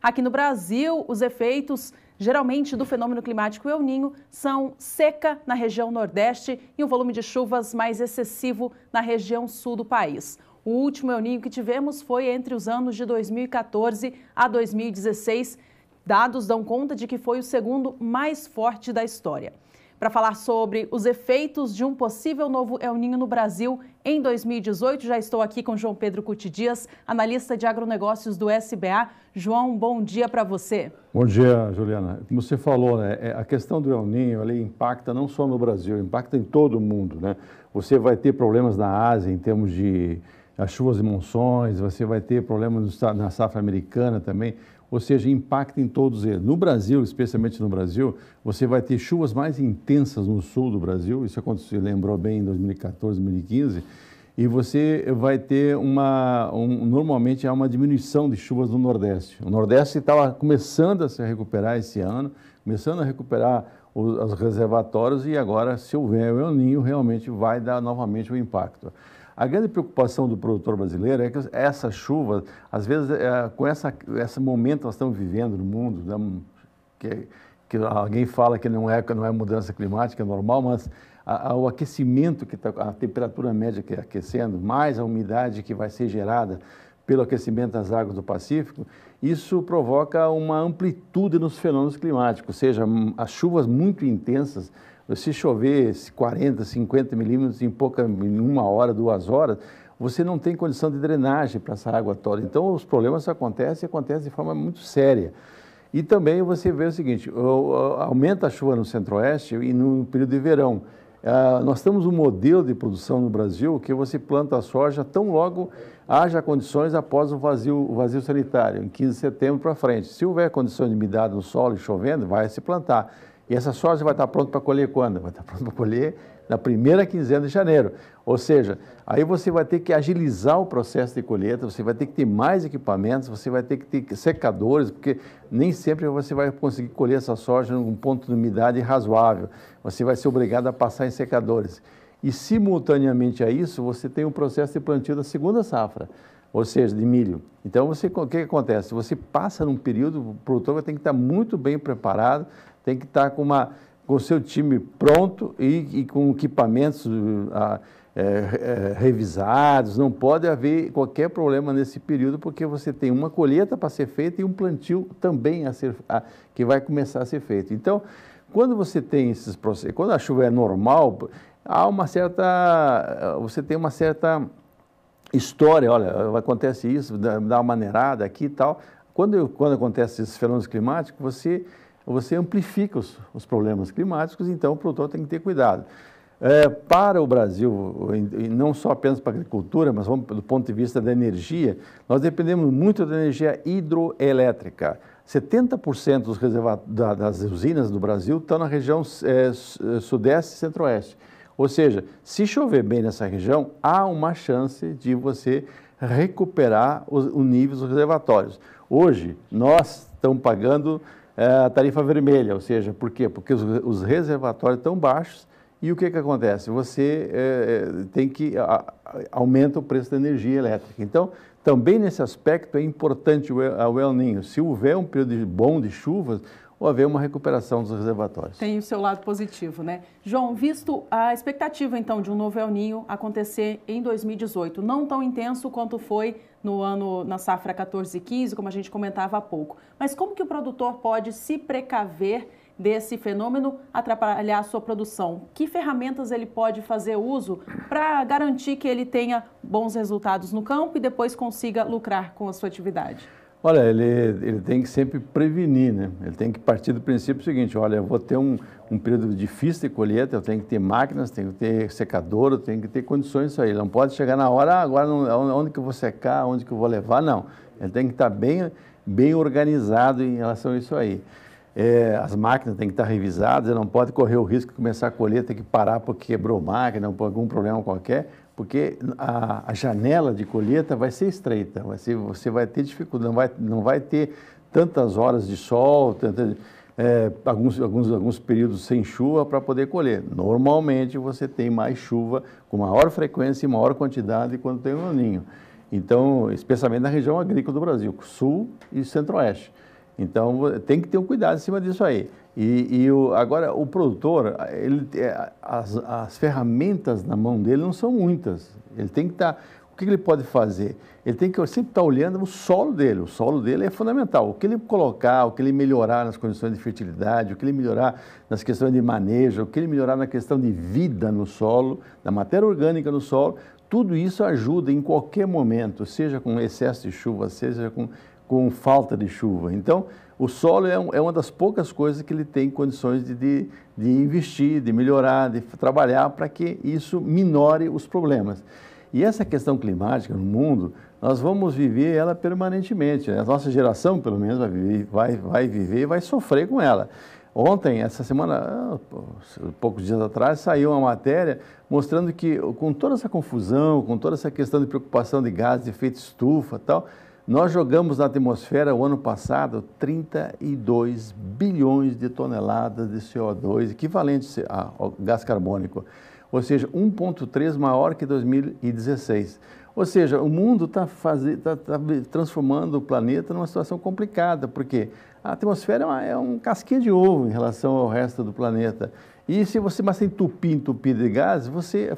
Aqui no Brasil, os efeitos geralmente do fenômeno climático El Niño são seca na região nordeste e um volume de chuvas mais excessivo na região sul do país. O último El Niño que tivemos foi entre os anos de 2014 a 2016. Dados dão conta de que foi o segundo mais forte da história. Para falar sobre os efeitos de um possível novo El Niño no Brasil em 2018, já estou aqui com João Pedro Cuti Dias, analista de agronegócios do SBA. João, bom dia para você. Bom dia, Juliana. Como você falou, né, a questão do El Niño ele impacta não só no Brasil, impacta em todo o mundo, né? Você vai ter problemas na Ásia em termos de as chuvas e monções, você vai ter problemas na safra americana também, ou seja, impacta em todos eles. No Brasil, especialmente no Brasil, você vai ter chuvas mais intensas no sul do Brasil, isso aconteceu, lembrou bem, em 2014, 2015, e você vai ter normalmente há uma diminuição de chuvas no Nordeste. O Nordeste estava começando a se recuperar esse ano, começando a recuperar os reservatórios e agora, se houver o El Niño, realmente vai dar novamente o impacto. A grande preocupação do produtor brasileiro é que essa chuva, às vezes, com esse momento que nós estamos vivendo no mundo, né, que alguém fala que não é mudança climática, é normal, mas o aquecimento, a temperatura média que é aquecendo, mais a umidade que vai ser gerada pelo aquecimento das águas do Pacífico, isso provoca uma amplitude nos fenômenos climáticos, ou seja, as chuvas muito intensas. Se chover 40, 50 milímetros em uma hora, 2 horas, você não tem condição de drenagem para essa água toda. Então, os problemas acontecem de forma muito séria. E também você vê o seguinte, aumenta a chuva no centro-oeste e no período de verão. Nós temos um modelo de produção no Brasil que você planta a soja tão logo haja condições após o vazio sanitário, em 15 de setembro para frente. Se houver condições de umidade no solo e chovendo, vai se plantar. E essa soja vai estar pronta para colher quando? Vai estar pronta para colher na primeira quinzena de janeiro. Ou seja, aí você vai ter que agilizar o processo de colheita, você vai ter que ter mais equipamentos, você vai ter que ter secadores, porque nem sempre você vai conseguir colher essa soja num ponto de umidade razoável. Você vai ser obrigado a passar em secadores. E, simultaneamente a isso, você tem o processo de plantio da segunda safra, ou seja, de milho. Então, o que acontece? Você passa num período, o produtor vai ter que estar muito bem preparado, tem que estar com o seu time pronto e com equipamentos revisados. Não pode haver qualquer problema nesse período, porque você tem uma colheita para ser feita e um plantio também que vai começar a ser feito. Então, quando você tem esses processos, quando a chuva é normal, você tem uma certa história. Olha, acontece isso, dá uma maneirada aqui e tal. Quando acontece esses fenômenos climáticos, você amplifica os problemas climáticos, então o produtor tem que ter cuidado. Para o Brasil, e não só apenas para a agricultura, mas vamos do ponto de vista da energia, nós dependemos muito da energia hidroelétrica. 70% das usinas do Brasil estão na região sudeste e centro-oeste. Ou seja, se chover bem nessa região, há uma chance de você recuperar o nível dos reservatórios. Hoje, nós estamos pagando a tarifa vermelha, ou seja, por quê? Porque os reservatórios estão baixos e o que acontece? Você aumenta o preço da energia elétrica. Então, também nesse aspecto é importante o El Niño. Se houver um período bom de chuvas, ou haver uma recuperação dos reservatórios. Tem o seu lado positivo, né? João, visto a expectativa, então, de um novo El Niño acontecer em 2018, não tão intenso quanto foi na safra 14 e 15, como a gente comentava há pouco, mas como que o produtor pode se precaver desse fenômeno atrapalhar a sua produção? Que ferramentas ele pode fazer uso para garantir que ele tenha bons resultados no campo e depois consiga lucrar com a sua atividade? Olha, ele tem que sempre prevenir, né? Ele tem que partir do princípio seguinte, olha, eu vou ter um período difícil de colheita, eu tenho que ter máquinas, tenho que ter secador, eu tenho que ter condições disso aí. Ele não pode chegar na hora, agora onde que eu vou secar, onde que eu vou levar, não. Ele tem que estar bem organizado em relação a isso aí. As máquinas têm que estar revisadas, ele não pode correr o risco de começar a colher, ter que parar porque quebrou máquina ou por algum problema qualquer, porque a janela de colheita vai ser estreita, você vai ter dificuldade, não vai ter tantas horas de sol, alguns períodos sem chuva para poder colher. Normalmente você tem mais chuva com maior frequência e maior quantidade quando tem um El Niño. Então, especialmente na região agrícola do Brasil, sul e centro-oeste. Então, tem que ter um cuidado em cima disso aí. Agora, o produtor, as ferramentas na mão dele não são muitas. Ele tem que estar... O que ele pode fazer? Ele tem que sempre estar olhando o solo dele. O solo dele é fundamental. O que ele colocar, o que ele melhorar nas condições de fertilidade, o que ele melhorar nas questões de manejo, o que ele melhorar na questão de vida no solo, da matéria orgânica no solo, tudo isso ajuda em qualquer momento, seja com excesso de chuva, seja com falta de chuva. Então, o solo é uma das poucas coisas que ele tem condições de investir, de melhorar, de trabalhar para que isso minore os problemas. E essa questão climática no mundo, nós vamos viver ela permanentemente. A nossa geração, pelo menos, vai viver e vai sofrer com ela. Ontem, essa semana, poucos dias atrás, saiu uma matéria mostrando que, com toda essa confusão, com toda essa questão de preocupação de gases de efeito estufa e tal, nós jogamos na atmosfera, o ano passado, 32 bilhões de toneladas de CO2, equivalente ao gás carbônico. Ou seja, 1,3 maior que 2016. Ou seja, o mundo está transformando o planeta numa situação complicada, porque a atmosfera é um casquinha de ovo em relação ao resto do planeta. E se você mais entupir de gases, você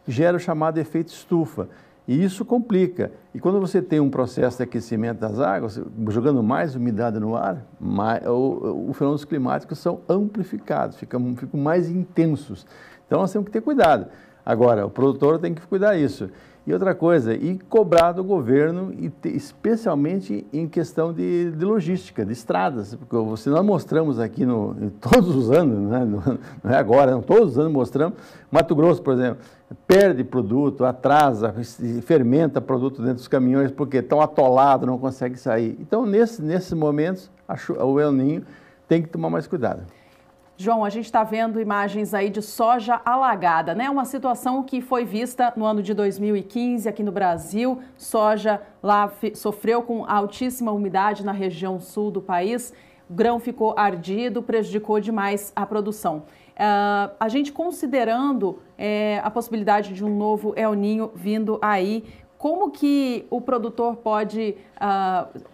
gera o chamado efeito estufa. E isso complica. E quando você tem um processo de aquecimento das águas, jogando mais umidade no ar, os fenômenos climáticos são amplificados, ficam mais intensos. Então, nós temos que ter cuidado. Agora, o produtor tem que cuidar disso. E outra coisa, cobrar do governo, especialmente em questão de logística, de estradas. Porque nós mostramos aqui em todos os anos, né? Não é agora, não, todos os anos mostramos. Mato Grosso, por exemplo, perde produto, atrasa, fermenta produto dentro dos caminhões porque estão atolados, não consegue sair. Então, nesses momentos, o El Niño tem que tomar mais cuidado. João, a gente está vendo imagens aí de soja alagada, né? Uma situação que foi vista no ano de 2015 aqui no Brasil. Soja lá sofreu com altíssima umidade na região sul do país. O grão ficou ardido, prejudicou demais a produção. A gente considerando a possibilidade de um novo El Niño vindo aí, como que o produtor pode,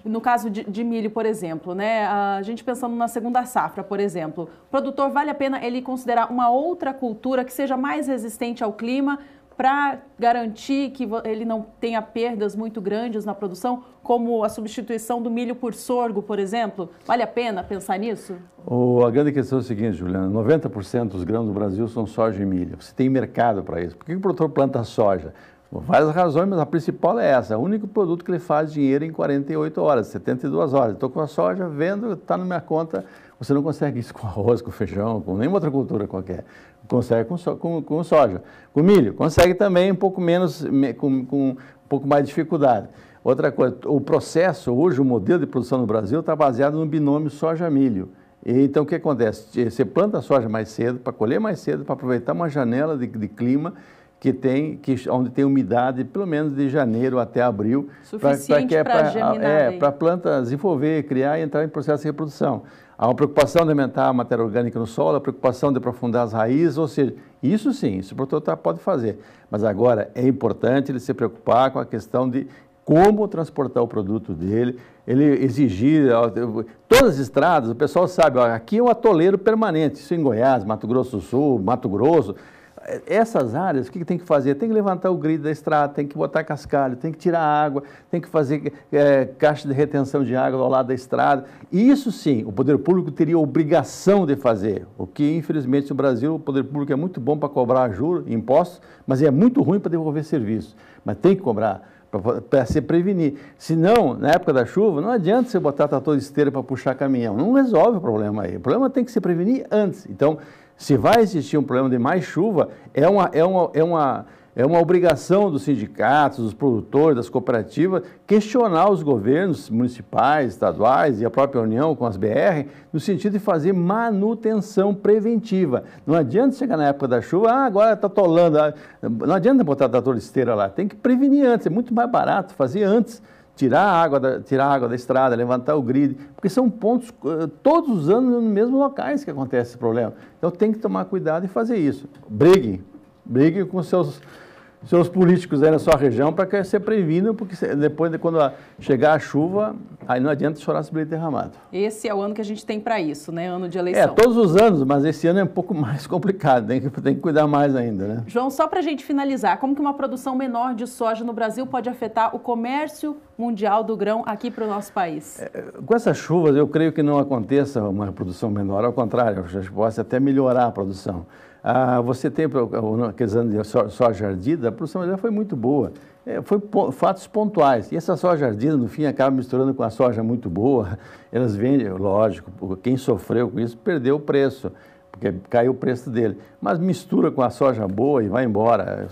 no caso de milho, por exemplo, né? A gente pensando na segunda safra, por exemplo, o produtor vale a pena ele considerar uma outra cultura que seja mais resistente ao clima para garantir que ele não tenha perdas muito grandes na produção, como a substituição do milho por sorgo, por exemplo? Vale a pena pensar nisso? A grande questão é o seguinte, Juliana, 90% dos grãos do Brasil são soja e milho. Você tem mercado para isso. Por que o produtor planta soja? Por várias razões, mas a principal é essa. O único produto que ele faz dinheiro em 48 horas, 72 horas. Estou com a soja, vendo, está na minha conta. Você não consegue isso com arroz, com feijão, com nenhuma outra cultura qualquer. Consegue com soja. Com milho, consegue também um pouco menos, com um pouco mais de dificuldade. Outra coisa, o processo, hoje o modelo de produção no Brasil está baseado no binômio soja-milho. Então o que acontece? Você planta a soja mais cedo, para colher mais cedo, para aproveitar uma janela de clima onde tem umidade, pelo menos de janeiro até abril. Suficiente para germinar. Para a planta desenvolver, criar e entrar em processo de reprodução. Há uma preocupação de aumentar a matéria orgânica no solo, a preocupação de aprofundar as raízes, ou seja, isso sim, isso o produtor pode fazer. Mas agora é importante ele se preocupar com a questão de como transportar o produto dele, ele exigir, todas as estradas, o pessoal sabe, aqui é um atoleiro permanente, isso em Goiás, Mato Grosso do Sul, Mato Grosso. Essas áreas, o que tem que fazer? Tem que levantar o grid da estrada, tem que botar cascalho, tem que tirar água, tem que fazer caixa de retenção de água ao lado da estrada. E isso sim, o poder público teria obrigação de fazer, o que infelizmente no Brasil o poder público é muito bom para cobrar juros, impostos, mas é muito ruim para devolver serviços. Mas tem que cobrar para se prevenir. Senão, na época da chuva, não adianta você botar trator de esteira para puxar caminhão, não resolve o problema aí. O problema tem que se prevenir antes. Então, se vai existir um problema de mais chuva, é uma obrigação dos sindicatos, dos produtores, das cooperativas, questionar os governos municipais, estaduais e a própria União com as BR, no sentido de fazer manutenção preventiva. Não adianta chegar na época da chuva, agora está atolando, não adianta botar trator de esteira lá, tem que prevenir antes, é muito mais barato fazer antes. Tirar a água da estrada, levantar o grid, porque são pontos, todos os anos, nos mesmos locais que acontece esse problema. Então tem que tomar cuidado e fazer isso. Brigue com seus seus políticos aí na sua região para que você previna, porque depois, quando chegar a chuva, aí não adianta chorar sobre leite derramado. Esse é o ano que a gente tem para isso, né? Ano de eleição. Todos os anos, mas esse ano é um pouco mais complicado, tem que cuidar mais ainda, né? João, só para a gente finalizar, como que uma produção menor de soja no Brasil pode afetar o comércio mundial do grão aqui para o nosso país? Com essas chuvas, eu creio que não aconteça uma produção menor, ao contrário, pode até melhorar a produção. Você tem aqueles anos de soja ardida, a produção já foi muito boa. Foi fatos pontuais. E essa soja ardida, no fim, acaba misturando com a soja muito boa. Elas vendem, lógico, quem sofreu com isso perdeu o preço, porque caiu o preço dele. Mas mistura com a soja boa e vai embora.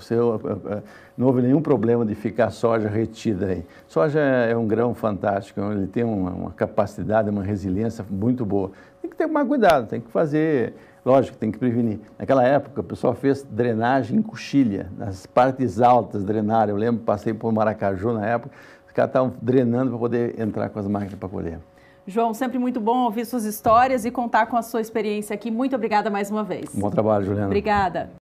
Não houve nenhum problema de ficar soja retida aí. Soja é um grão fantástico, ele tem uma capacidade, uma resiliência muito boa. Tem que ter mais cuidado, tem que fazer... Lógico, tem que prevenir. Naquela época, o pessoal fez drenagem em coxilha, nas partes altas drenaram. Eu lembro, passei por Maracaju na época, os caras estavam drenando para poder entrar com as máquinas para colher. João, sempre muito bom ouvir suas histórias e contar com a sua experiência aqui. Muito obrigada mais uma vez. Bom trabalho, Juliana. Obrigada.